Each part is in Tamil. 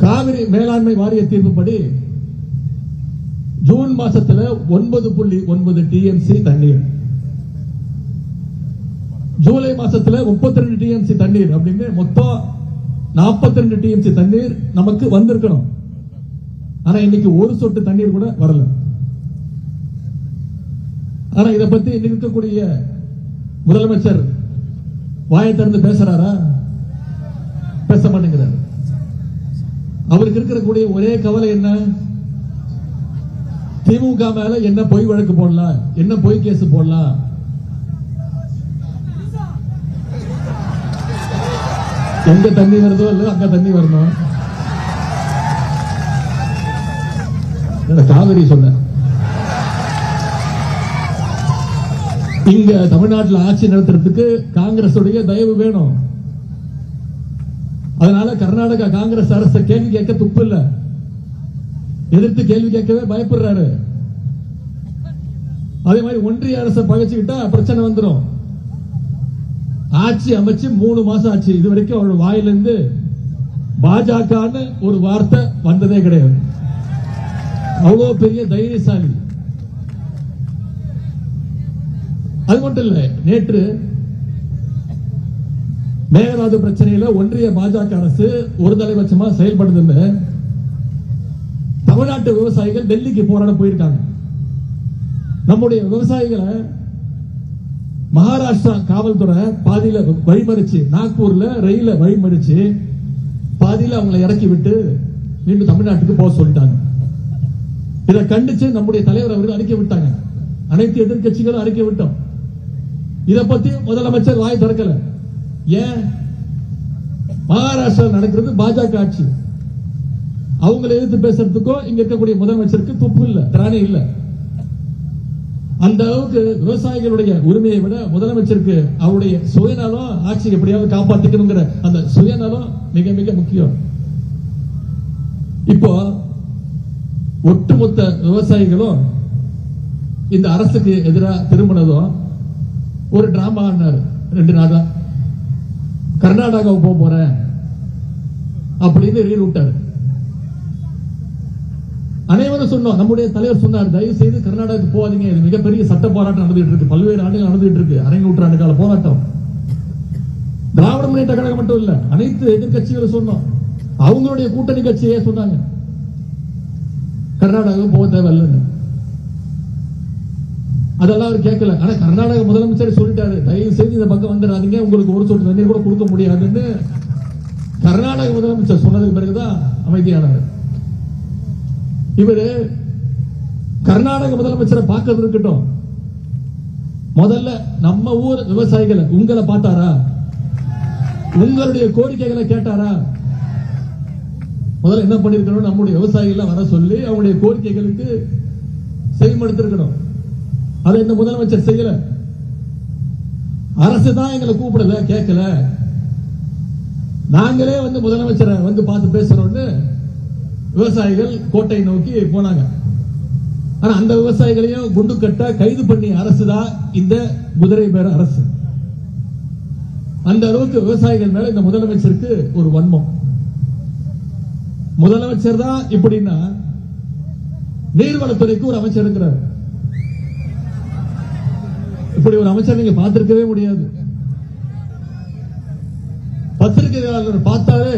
காவிரி மேலாண்மை வாரிய தீர்ப்புப்படி ஜூன் மாசத்துல 9.9 டிஎம்சி தண்ணீர், ஜூலை மாசத்துல 32 டிஎம்சி தண்ணீர் அப்படின்னு மொத்தம் 42 டிஎம்சி தண்ணீர் நமக்கு வந்திருக்கணும். ஆனா இன்னைக்கு ஒரு சொட்டு தண்ணீர் கூட வரல. ஆனா இதை பத்தி இன்னைக்கு இருக்கக்கூடிய முதலமைச்சர் வாயை திறந்து பேசுறாரா? பேச மாட்டேங்கிறார். அவருக்கு இருக்கக்கூடிய ஒரே கவலை என்ன? திமுக மேல என்ன பொய் வழக்கு போடலாம், என்ன பொய் கேஸ் போடலாம். எங்க தண்ணி வருதோ இல்ல அங்க தண்ணி வரணும். காவிரி சொன்ன இங்க தமிழ்நாட்டில் ஆட்சி நடத்துறதுக்கு காங்கிரஸ் தயவு வேணும். அதனால கர்நாடகா காங்கிரஸ் அரசு கேள்வி கேட்க துப்பு இல்ல, எதிர்த்து கேள்வி கேட்கவே பயப்படுறாரு. அதே மாதிரி ஒன்றிய அரசை பகைச்சுக்கிட்டா பிரச்சனை வந்துடும். ஆட்சி அமைச்சு 3 மாசம் ஆச்சு, இது வரைக்கும் அவரோட வாயிலிருந்து பாஜக ஒரு வார்த்தை வந்ததே கிடையாது. அவ்வளவு பெரிய தைரியசாலி. அது மட்டும் இல்ல, நேற்று மேகதாது பிரச்சனையில ஒன்றிய பாஜக அரசு ஒரு தலைபட்சமா செயல்படுதுன்னு தமிழ்நாட்டு விவசாயிகள் டெல்லிக்கு போராட போயிருக்காங்க. நம்முடைய விவசாயிகளை மகாராஷ்டிரா காவல்துறை பாதியில வழிமறிச்சு, நாக்பூர்ல ரயில வழிமறிச்சு பாதியில அவங்களை இறக்கி விட்டு மீண்டும் தமிழ்நாட்டுக்கு போக சொல்லிட்டாங்க. இதை கண்டிச்சு நம்முடைய தலைவர் அவர்கள் அறிக்கை விட்டாங்க. அனைத்து எதிர்கட்சிகளும் அறிக்கை விட்டோம். இதை பத்தி முதலமைச்சர் வாய் திறக்கல. ஏன்? மகாராஷ்டிரா நடக்கிறது பாஜக ஆட்சி. அவங்களை எதிர்த்து பேசுறதுக்கும் இங்க இருக்கக்கூடிய முதலமைச்சருக்கு துப்பு இல்ல, திராணி இல்ல. அந்த அளவுக்கு விவசாயிகளுடைய உரிமையை விட முதலமைச்சருக்கு அவருடைய சுயநலம், ஆட்சி எப்படியாவது காப்பாற்றிக்கணுங்கிற அந்த சுயநலம் மிக மிக முக்கியம். இப்போ ஒட்டுமொத்த விவசாயிகளும் இந்த அரசுக்கு எதிராக திரும்பினதும் ஒரு டிராமா ஆனார். 2 நாளா கர்நாடகாவுக்கு போறேன் அப்படின்னு ரீல் விட்டாரு. அனைவரும் சொன்னோம், நம்முடைய தலைவர் சொன்னார், தயவு செய்து கர்நாடகாவுக்கு போகாதீங்க, இது மிகப்பெரிய சட்ட போராட்டம் நடந்துட்டு இருக்கு, பல்வேறு ஆண்டுகள் நடந்துட்டு இருக்கு, அரை நூற்றாண்டு கால போராட்டம். திராவிட முன்னேற்ற கழகம் மட்டும் இல்ல, அனைத்து எதிர்கட்சிகளும் சொன்னோம். அவங்களுடைய கூட்டணி கட்சியே சொன்னாங்க கர்நாடகாவுக்கு போக தேவையில்லை. அதெல்லாம் அவர் கேட்கல. ஆனா கர்நாடக முதலமைச்சர் சொல்லிட்டாரு, தயவு செய்து இந்த பக்கம் வந்துடாதீங்க, உங்களுக்கு ஒரு சொட்டு தண்ணீர் கூட கொடுக்க முடியாதுன்னு கர்நாடக முதலமைச்சர் சொன்னதுக்கு பிறகுதான் அமைதியானார். இவரு கர்நாடக முதலமைச்சரை பார்க்கறது இருக்கட்டும், முதல்ல நம்ம ஊர் விவசாயிகளை உங்களை பார்த்தாரா? உங்களுடைய கோரிக்கைகளை கேட்டாரா? முதல்ல என்ன பண்ணிருக்கணும்? நம்முடைய விவசாயிகள் வர சொல்லி அவங்களுடைய கோரிக்கைகளுக்கு செயல்படுத்திருக்கணும். அதை இந்த முதலமைச்சர் செய்யல. அரசு தான் எங்களை கூப்பிடல, கேட்கல, நாங்களே வந்து முதலமைச்சரை வந்து பார்த்து பேசுறோம்னு விவசாயிகள் கோட்டை நோக்கி போனாங்க. ஆனா அந்த விவசாயிகளையும் குண்டு கட்ட கைது பண்ணி அரசுதான் இந்த குதிரை பேர அரசு. அந்த அளவுக்கு விவசாயிகள் மேல இந்த முதலமைச்சருக்கு ஒரு வன்மம். முதலமைச்சர் தான் இப்படின்னா, நீர்வளத்துறைக்கு ஒரு அமைச்சர் இருக்கிறார். இப்படி ஒரு அமைச்சர் நீங்க பார்த்திருக்கவே முடியாது. பத்திரிகையாளர் பார்த்தாலே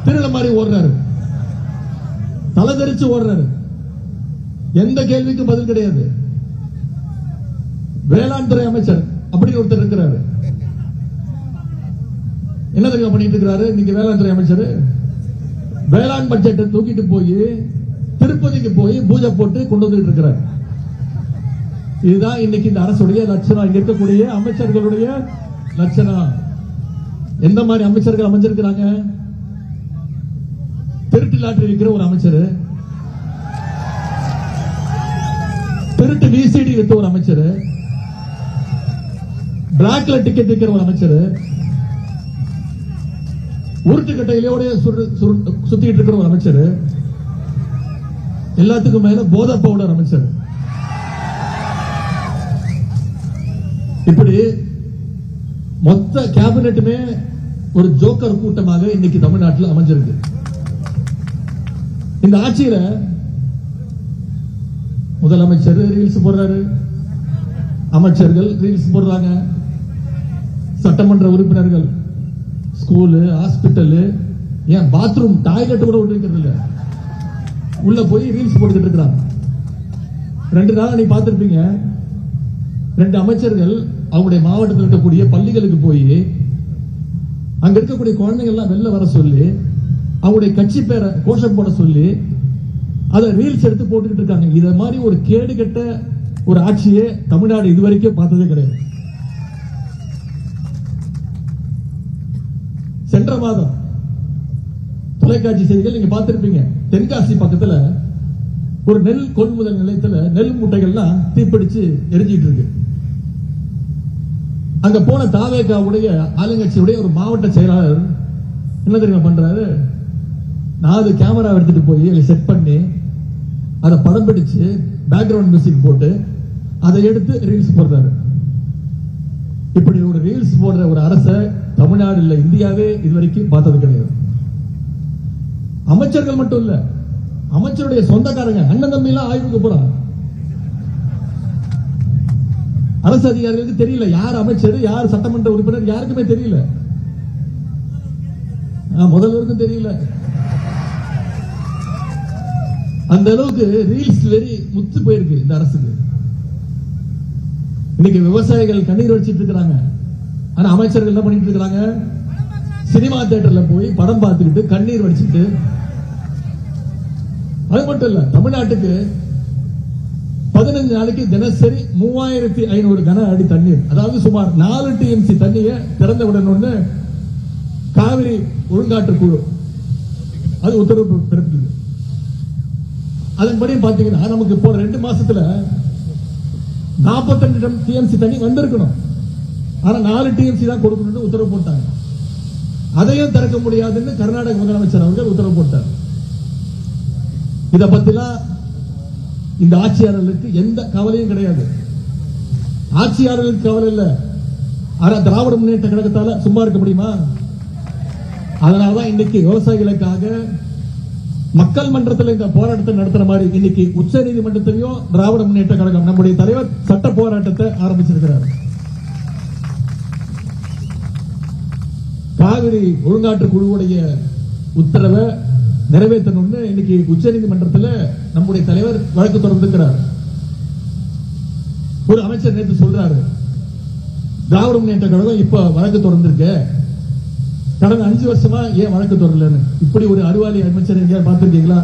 திருட மாதிரி ஓடுறாரு, தலை தெரிச்சு ஓடுறாரு, எந்த கேள்விக்கும் பதில் கிடையாது. வேளாண் துறை அமைச்சர் அப்படி ஒருத்தர் இருக்கிறாரு. என்ன தெரியுமா பண்ணிட்டு இருக்கிறாரு? இன்னைக்கு வேளாண் துறை அமைச்சர் வேளாண் பட்ஜெட்டை தூக்கிட்டு போய் திருப்பதிக்கு போய் பூஜை போட்டு கொண்டு வந்துட்டு இருக்கிறார். இதுதான் இன்னைக்கு இந்த அரசுடைய லட்சணம், இங்க இருக்கக்கூடிய அமைச்சர்களுடைய லட்சணம். எந்த மாதிரி அமைச்சர்கள் அமைஞ்சிருக்கிறாங்க? திருட்டு லாட்டரி விற்கிற ஒரு அமைச்சர், திருட்டு விசிடி விற்ற ஒரு அமைச்சர், பிளாக்ல டிக்கெட் விற்கிற ஒரு அமைச்சர், உருட்டுக்கட்டையிலோட சுத்திட்டு இருக்கிற ஒரு அமைச்சர், எல்லாத்துக்கும் மேல போதை பவுடர் அமைச்சர். இப்படி மொத்த கேபினெட்டுமே ஒரு ஜோக்கர் கூட்டமாக இன்னைக்கு தமிழ்நாட்டில் அமைஞ்சிருக்கு. இந்த ஆட்சியில முதலமைச்சர் ரீல்ஸ் போடுறாரு, அமைச்சர்கள் ரீல்ஸ் போடுறாங்க, சட்டமன்ற உறுப்பினர்கள் ஸ்கூலு, ஹாஸ்பிட்டல், ஏன் பாத்ரூம், டாய்லெட் கூட விட்டு இல்ல, உள்ள போய் ரீல்ஸ் போட்டுக்கிட்டு இருக்கிறாங்க. 2 நாள் நீ பார்த்திருப்பீங்க, 2 அமைச்சர்கள் அவங்களுடைய மாவட்டத்தில் இருக்கக்கூடிய பள்ளிகளுக்கு போய் அங்க இருக்கக்கூடிய குழந்தைகள் எல்லாம் வெளில வர சொல்லி அவங்களுடைய கட்சி பேரை கோஷம் போட சொல்லி அதை ரீல்ஸ் எடுத்து போட்டுக்கிட்டு இருக்காங்க. இத மாதிரி ஒரு கேடு கெட்ட ஒரு ஆட்சியே தமிழ்நாடு இதுவரைக்கும் பார்த்ததே கிடையாது. சென்ற மாதம் தொலைக்காட்சி செய்திகள் நீங்க பார்த்திருப்பீங்க, தென்காசி பக்கத்துல ஒரு நெல் கொள்முதல் நிலையத்துல நெல் மூட்டைகள்லாம் தீப்பிடிச்சு எரிஞ்சிட்டு இருக்கு. அங்க போன தாவேகாவுடைய ஆளுங்கட்சியுடைய ஒரு மாவட்ட செயலாளர் என்ன தெரியுமா பண்றாரு, 4 கேமரா எடுத்துட்டு போய் செட் பண்ணி அதை படம் பிடிச்சு பேக்ரவுண்ட் மியூசிக் போட்டு அதை எடுத்து ரீல்ஸ் போடுறாரு. இப்படி ஒரு ரீல்ஸ் போடுற ஒரு அரசை தமிழ்நாடு இல்ல இந்தியாவே இதுவரைக்கும் பார்த்தது கிடையாது. அமைச்சர்கள் மட்டும் இல்ல, அமைச்சருடைய சொந்தக்காரங்க அண்ணன் தம்பி எல்லாம் ஆய்வுக்கு போறாங்க. அரசு அதிகாரிகளுக்கு தெரியல யார் அமைச்சர், யார் சட்டமன்ற உறுப்பினர், யாருக்குமே தெரியல. முதல்வருக்கும் தெரியல. அந்த அளவுக்கு ரீல்ஸ் வெறி முத்து போயிருக்கு இந்த அரசுக்கு. இன்னைக்கு விவசாயிகள் கண்ணீர் வடிச்சிட்டு இருக்காங்க. ஆனா அமைச்சர்கள் என்ன பண்ணிட்டு இருக்காங்க, சினிமா தியேட்டர்ல போய் படம் பார்த்துக்கிட்டு கண்ணீர் வடிச்சிட்டு. அது மட்டும் இல்ல, தமிழ்நாட்டுக்கு 15 நாளைக்கு தினசரி 3500 கன அடி தண்ணீர், அதாவது சுமார் 4 TMC தண்ணியை திறந்த விடணும்னு காவிரி ஒழுங்காற்று குழு அது உத்தரவு பிறப்பிக்குது. அதன்படி பாத்தீங்கன்னா நமக்கு போற 2 மாசத்துல 42 TMC தண்ணி வந்திருக்கணும். ஆனா 4 TMC தான் கொடுக்கணும்னு உத்தரவு போட்டாங்க. அதையும் திறக்க முடியாதுன்னு கர்நாடக முதலமைச்சர் அவர்கள் உத்தரவு போட்டார். இத பத்திலாம் இந்த ஆட்சியாளர்களுக்கு எந்த கவலையும் கிடையாது. ஆட்சியாளர்களுக்கு கவலை இல்ல. ஆனா திராவிட முன்னேற்ற கழகத்தால சும்மா இருக்க முடியுமா? அதனாலதான் இன்னைக்கு விவசாயிகளுக்காக மக்கள் மன்றத்தில் இந்த போராட்டத்தை நடத்துற மாதிரி இன்னைக்கு உச்ச நீதிமன்றத்திலையும் திராவிட முன்னேற்ற கழகம் நம்முடைய தலைவர் சட்ட போராட்டத்தை ஆரம்பிச்சிருக்கிறார். காவிரி ஒழுங்காற்று குழுவுடைய உத்தரவை நிறைவேற்றணும்னு இன்னைக்கு உச்ச நீதிமன்றத்தில் நம்முடைய தலைவர் வழக்கு தொடர்ந்திருக்கிறார். ஒரு அமைச்சர் நேற்று சொல்றாரு, திராவிட முன்னேற்ற கழகம் இப்ப வழக்கு தொடர்ந்திருக்கு, கடந்த 5 வருஷமா ஏன் வழக்கு தொடரலன்னு. இப்படி ஒரு அறிவாளி அமைச்சர் எங்கேயா பார்த்திருக்கீங்களா?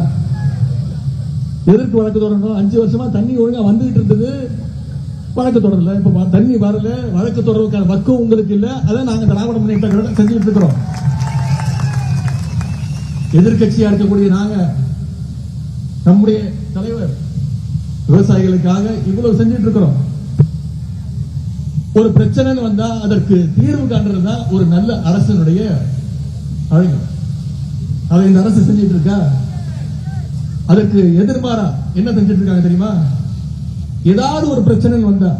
எதற்கு வழக்கு தொடரணும்? 5 வருஷமா தண்ணி ஒழுங்கா வந்துகிட்டு இருந்தது, வழக்கு தொடரல. இப்ப தண்ணி வரல, வழக்கு தொடர்றதுக்கான பக்குவம் உங்களுக்கு இல்ல. அதான் நாங்க திராவிட முன்னேற்ற கழகம் செஞ்சுட்டு இருக்கிறோம். எதிர்கட்சியா இருக்கக்கூடிய நாங்க, நம்முடைய தலைவர் விவசாயிகளுக்காக இவ்வளவு செஞ்சுட்டு இருக்கிறோம். ஒரு பிரச்சனை வந்தா அதற்கு தீர்வு காண்றதுதான் ஒரு நல்ல அரசனுடைய அழகு. அதை இந்த அரசு செஞ்சிட்டு இருக்கா. அதற்கு எதிர்மாறா என்ன செஞ்சிட்டு இருக்காங்க தெரியுமா? ஏதாவது ஒரு பிரச்சனை வந்தா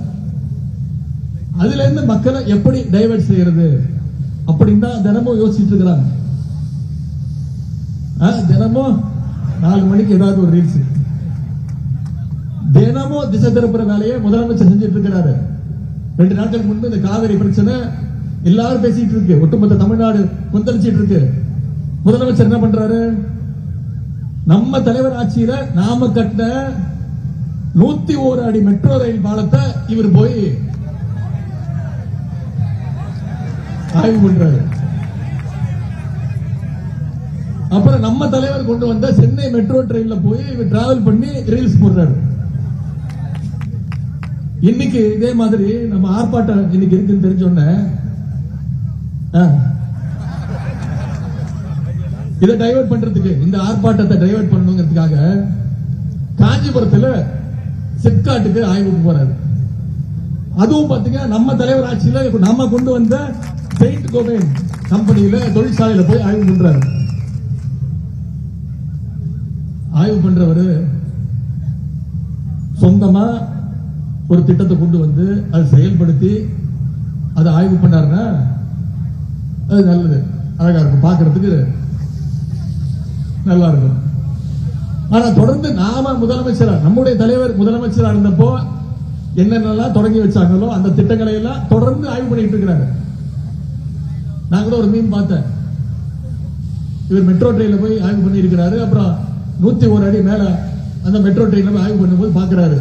அதுல இருந்து மக்களை எப்படி டைவர்ட் செய்யறது அப்படின்னு தான் தினமும் யோசிச்சுட்டு இருக்கிறாங்க. தினமும் 4 மணிக்கு ஏதாவது ஒரு ரீல்ஸ், தினமும் திசை திருப்புற வேலையை முதலமைச்சர் செஞ்சிட்டு இருக்கிறாரு. 2 நாட்களுக்கு முன்பு இந்த காவிரி பிரச்சனை எல்லாரும் பேசிட்டு இருக்கு, ஒட்டுமொத்த தமிழ்நாடு கொந்தளிச்சிட்டு இருக்கு. முதலமைச்சர் என்ன பண்றாரு? நம்ம தலைவர் ஆட்சியில நாம கட்டின 101 அடி மெட்ரோ ரயில் பாலத்தை இவர் போய் ஆய்வு பண்றாரு. அப்புறம் நம்ம தலைவர் கொண்டு வந்த சென்னை மெட்ரோ ட்ரெயின்ல போய் இவர் டிராவல் பண்ணி ரீல்ஸ் போடுறாரு. இன்னைக்கு இதே மாதிரி நம்ம ஆர்ப்பாட்டம் இன்னைக்கு இருக்குன்னு தெரிஞ்சோன்ன இதை டைவர்ட் பண்றதுக்கு, இந்த ஆர்ப்பாட்டத்தை டைவர்ட் பண்ணணுங்கிறதுக்காக காஞ்சிபுரத்துல சிப்காட்டுக்கு ஆய்வுக்கு போறாரு. அதுவும் பாத்தீங்கன்னா நம்ம தலைவர் ஆட்சியில நம்ம கொண்டு வந்த செயின்ட் கோபைன் கம்பெனியில தொழிற்சாலையில போய் ஆய்வு பண்றாரு. ஆய்வு பண்றவரு சொந்தமா ஒரு திட்டத்தை கொண்டு வந்து அதை செயல்படுத்தி அதை ஆய்வு பண்ணாருன்னா அது நல்லது, அழகா இருக்கும், பார்க்கறதுக்கு நல்லா இருக்கும். ஆனா தொடர்ந்து நாம முதலமைச்சரா, நம்முடைய தலைவர் முதலமைச்சரா இருந்தப்போ என்னென்னலாம் தொடங்கி வச்சாங்களோ அந்த திட்டங்களை எல்லாம் தொடர்ந்து ஆய்வு பண்ணிட்டு இருக்கிறாரு. நான் கூட ஒரு மீன் பார்த்தேன். இவர் மெட்ரோ ட்ரெயின்ல போய் ஆய்வு பண்ணி இருக்கிறாரு. அப்புறம் 101 அடி மேல அந்த மெட்ரோ ட்ரெயின்ல போய் ஆய்வு பண்ணும்போது பாக்குறாரு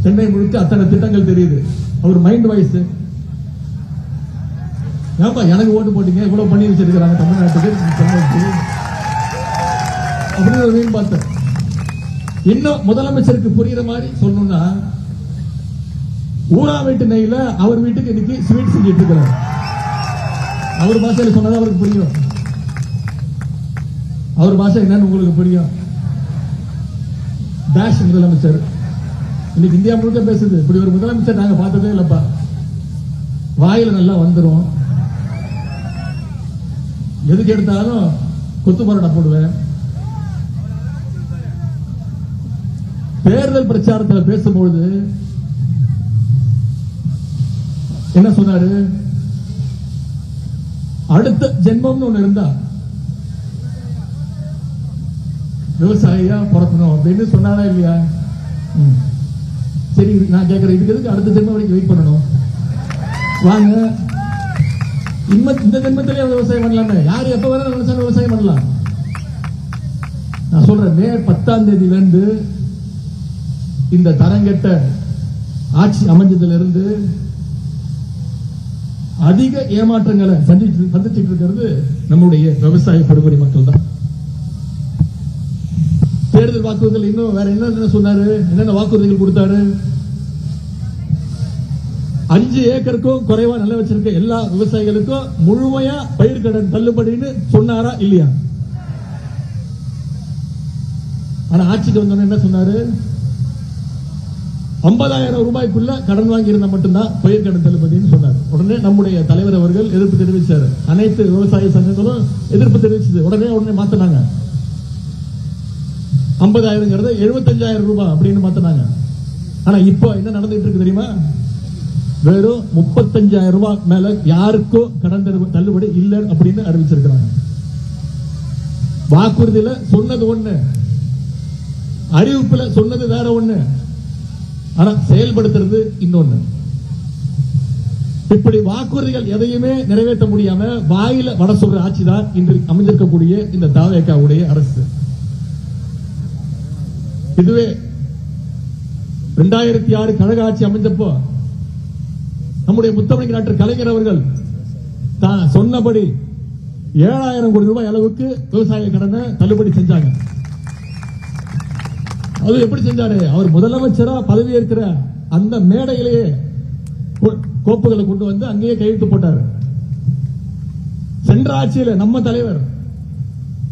சென்னை முழுக்க அத்தனை திட்டங்கள் தெரியுது. அவர் மைண்ட் வாய்ஸ், ஏன்பா எனக்கு ஓட்டு போட்டீங்க, இவ்வளவு பண்ணி வச்சிருக்கிறாங்க தமிழ்நாட்டுக்கு அப்படின்னு ஒரு மீன் பார்த்தேன். இன்னும் முதலமைச்சருக்கு புரியுற மாதிரி சொல்லணும்னா, ஊரா வீட்டு நெய்ல அவர் வீட்டுக்கு இன்னைக்கு ஸ்வீட் செஞ்சிட்டு இருக்கிறார். அவர் பாஷையில சொன்னதா அவருக்கு புரியும். அவர் பாஷை என்னன்னு உங்களுக்கு புரியும். டேஷ் முதலமைச்சர் இன்னைக்கு இந்தியா முழுக்க பேசுது. இப்படி ஒரு முதலமைச்சர் நாங்க பார்த்ததே இல்லப்பா. வாயில நல்லா வந்துரும், எதுக்கு எடுத்தாலும் கொத்து பரோட்டா போடுவேன். தேர்தல் பிரச்சாரத்தில் பேசும்பொழுது என்ன சொன்னாரு? அடுத்த ஜென்மம்னு ஒண்ணு இருந்தா விவசாயியா பிறக்கணும் அப்படின்னு சொன்னாரா இல்லையா? சரி, நான் கேட்கிறேன், இதுக்கு எதுக்கு அடுத்த ஜென்மம் வரைக்கும் வெயிட் பண்ணணும்? வாங்க, இந்த ஜென்மத்திலே விவசாயம் பண்ணலாமே. யாரு எப்ப வேணாலும் நினைச்சாலும் விவசாயம் பண்ணலாம். நான் சொல்றேன், மே 10ஆம் தேதியில இருந்து இந்த தரங்கெட்ட ஆட்சி அமைஞ்சதுல இருந்து அதிக ஏமாற்றங்களை சந்திச்சுட்டு இருக்கிறது நம்முடைய விவசாய படுகொலை மக்கள் தான். தேர்தல் வாக்குறுதிகள் இன்னும் வேற என்ன சொன்னாரு? என்னென்ன வாக்குறுதிகள் கொடுத்தாரு? 5 ஏக்கருக்கும் குறைவா நில வச்சிருக்க எல்லா விவசாயிகளுக்கும் முழுமையா பயிர்க்கடன் தள்ளுபடின்னு சொன்னாரா இல்லையா? ஆனா ஆட்சிக்கு வந்தோன்னு என்ன சொன்னாரு? 50,000 ரூபாய்க்குள்ள கடன் வாங்கி இருந்தா மட்டும்தான் பயிர்க்கடன் தள்ளுபடின்னு சொன்னார். உடனே நம்முடைய தலைவர் அவர்கள் எதிர்ப்பு தெரிவிச்சார். அனைத்து விவசாய சங்கங்களும் எதிர்ப்பு தெரிவிச்சது. உடனே மாத்தினாங்க. 50,000 75,000 ரூபாய் அப்படின்னு மாத்தினாங்க. ஆனா இப்போ என்ன நடந்துட்டு இருக்கு தெரியுமா? வெறும் 35,000 ரூபாய் மேல யாருக்கும் கடன் தள்ளுபடி இல்லை அப்படின்னு அறிவிச்சிருக்கிறாங்க. வாக்குறுதியில சொன்னது ஒண்ணு, அறிவிப்புல சொன்னது வேற ஒண்ணு, ஆனா செயல்படுத்துறது இன்னொன்னு. இப்படி வாக்குறுதிகள் எதையுமே நிறைவேற்ற முடியாம வாயில வட சொல்ற ஆட்சி தான் இன்று அமைந்திருக்கக்கூடிய இந்த தாவேகாவுடைய அரசு. இதுவே 2006 கழக ஆட்சி அமைஞ்சப்போ நம்முடைய முத்தமிழ் டாக்டர் கலைஞர் அவர்கள் தான் சொன்னபடி 7,000 கோடி ரூபாய் அளவுக்கு விவசாய கடனை தள்ளுபடி செஞ்சாங்க. அது எப்படி செஞ்சாரு? அவர் முதலமைச்சரா பதவி ஏற்கிற அந்த மேடையிலேயே கோப்புகளை கொண்டு வந்து அங்கேயே கையெழுத்து போட்டார். சென்ற ஆட்சியில் நம்ம தலைவர்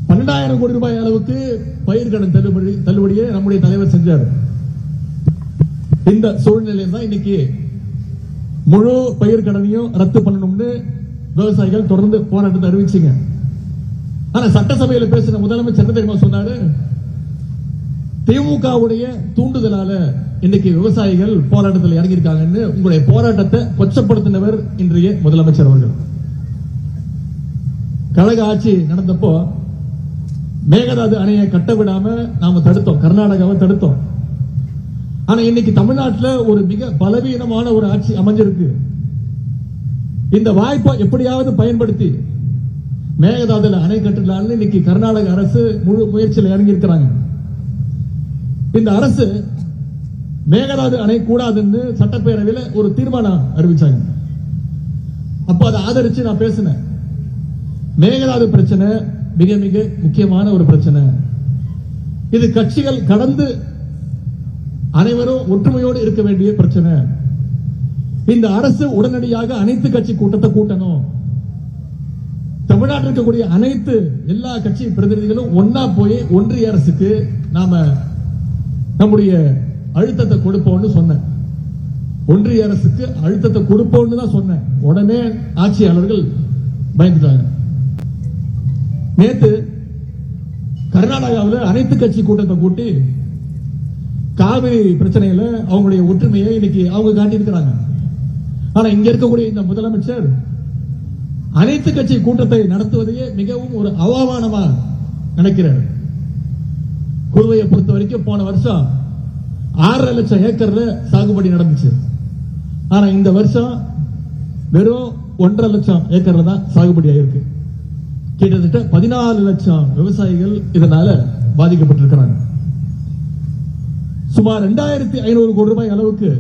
12,000 கோடி ரூபாய் அளவுக்கு பயிர்க்கடன் தள்ளுபடியை நம்முடைய தலைவர் செஞ்சார். இந்த சூழ்நிலையில் தான் இன்னைக்கு முழு பயிர்க்கடனையும் ரத்து பண்ணணும்னு விவசாயிகள் தொடர்ந்து போராட்டத்தை அறிவிச்சீங்க. ஆனா சட்டசபையில் பேசின முதலமைச்சர் என்ன தெரியுமா சொன்னாரு? திமுகவுடைய தூண்டுதலால இன்னைக்கு விவசாயிகள் போராட்டத்தில் இறங்கியிருக்காங்கன்னு உங்களுடைய போராட்டத்தை கொச்சப்படுத்தினவர் இன்றைய முதலமைச்சர் அவர்கள். கழக ஆட்சி நடந்தப்போ மேகதாது அணையை கட்ட விடாம நாம தடுத்தோம், கர்நாடகாவை தடுத்தோம். ஆனா இன்னைக்கு தமிழ்நாட்டில் ஒரு மிக பலவீனமான ஒரு ஆட்சி அமைஞ்சிருக்கு. இந்த வாய்ப்பை எப்படியாவது பயன்படுத்தி மேகதாதுல அணை கட்டலான்னு இன்னைக்கு கர்நாடக அரசு முழு முயற்சியில் இறங்கி இருக்கிறாங்க. இந்த அரசு மேகதாது அணை கூடாதுன்னு சட்டப்பேரவையில் ஒரு தீர்மானம் அறிவிச்சாங்க. அப்ப அதை ஆதரிச்சு நான் பேசினேன். மேகதாது பிரச்சனை மிக மிக முக்கியமான ஒரு பிரச்சனை. இது கட்சிகள் கடந்து அனைவரும் ஒற்றுமையோடு இருக்க வேண்டிய பிரச்சனை. இந்த அரசு உடனடியாக அனைத்து கட்சி கூட்டத்தை கூட்டணும். தமிழ்நாட்டில் இருக்கக்கூடிய அனைத்து எல்லா கட்சி பிரதிநிதிகளும் ஒன்னா போய் ஒன்றிய அரசுக்கு நாம நம்முடைய அழுத்தத்தை கொடுப்போம்னு சொன்னேன். ஒன்றிய அரசுக்கு அழுத்தத்தை கொடுப்போம்னு தான் சொன்னேன். உடனே ஆட்சியாளர்கள் பயந்துட்டாங்க. நேத்து கர்நாடகாவில் அனைத்து கட்சி கூட்டத்தை கூட்டி காவிரி பிரச்சனையில அவங்களுடைய ஒற்றுமையை இன்னைக்கு அவங்க காட்டியிருக்கிறாங்க. ஆனா இங்க இருக்கக்கூடிய இந்த முதலமைச்சர் அனைத்து கட்சி கூட்டத்தை நடத்துவதையே மிகவும் ஒரு அவமானமா நினைக்கிறார். குறுவையை பொறுத்த வரைக்கும் போன வருஷம் 6.5 லட்சம் ஏக்கர்ல சாகுபடி நடந்துச்சு. ஆனா இந்த வருஷம் வெறும் 1.5 லட்சம் ஏக்கர்ல தான் சாகுபடி ஆயிருக்கு. கிட்டத்தட்ட 14 லட்சம் விவசாயிகள் இதனால பாதிக்கப்பட்டிருக்கிறாங்க. சுமார் 2500 கோடி ரூபாய் அளவுக்கு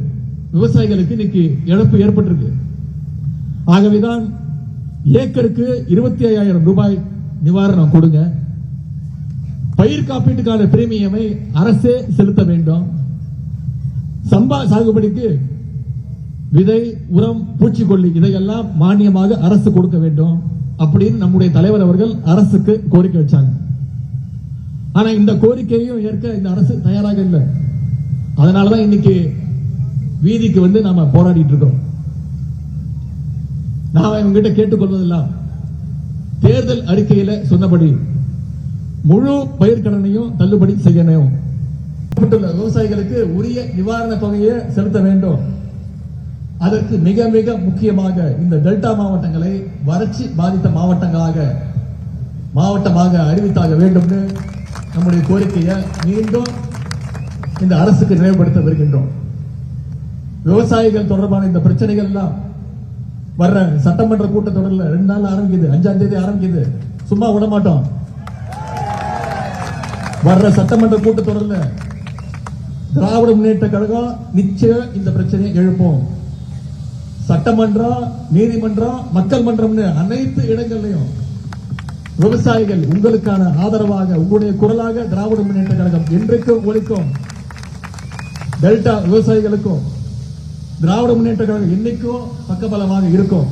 விவசாயிகளுக்கு இன்னைக்கு இழப்பு ஏற்பட்டிருக்கு. ஆகவேதான் ஏக்கருக்கு 25,000 ரூபாய் நிவாரணம் கொடுங்க. பயிர் காப்பீட்டுக்கான பிரீமியமை அரசே செலுத்த வேண்டும். சம்பா சாகுபடிக்கு விதை, உரம், பூச்சிக்கொல்லி இதையெல்லாம் மானியமாக அரசு கொடுக்க வேண்டும் அப்படின்னு நம்முடைய தலைவர் அவர்கள் அரசுக்கு கோரிக்கை வச்சாங்க. ஆனா இந்த கோரிக்கையையும் ஏற்க இந்த அரசு தயாராக இல்லை. அதனாலதான் இன்னைக்கு வீதிக்கு வந்து நாம போராடிட்டு இருக்கோம். நான் இவங்கிட்ட கேட்டுக்கொள்வதெல்லாம் தேர்தல் அறிக்கையில சொன்னபடி முழு பயிர்க்கடனையும் தள்ளுபடி செய்யணும். விவசாயிகளுக்கு உரிய நிவாரண தொகையை செலுத்த வேண்டும். அதற்கு மிக மிக முக்கியமாக இந்த டெல்டா மாவட்டங்களை வறட்சி பாதித்த மாவட்டமாக அறிவித்தாக வேண்டும். நம்முடைய கோரிக்கையை மீண்டும் இந்த அரசுக்கு நினைவுபடுத்த வருகின்றோம். விவசாயிகள் தொடர்பான இந்த பிரச்சனைகள் எல்லாம் வர்ற சட்டமன்ற கூட்டத்தொடரில் 2 நாள் ஆரம்பிக்குது, 5ஆம் தேதி ஆரம்பிக்குது. சும்மா விட மாட்டோம். வர்ற சட்டமன்ற கூட்டத்தொடரில் திராவிட முன்னேற்ற கழகம் நிச்சயம் இந்த பிரச்சனையை எழுப்போம். சட்டமன்றம், நீதிமன்றம், மக்கள் மன்றம்னு அனைத்து இடங்கள்லையும் விவசாயிகள் உங்களுக்கான ஆதரவாக, உங்களுடைய குரலாக திராவிட முன்னேற்ற கழகம் என்றைக்கும் ஒலிக்கும். டெல்டா விவசாயிகளுக்கும் திராவிட முன்னேற்ற கழகம் என்னைக்கும் பக்கபலமாக இருக்கும்.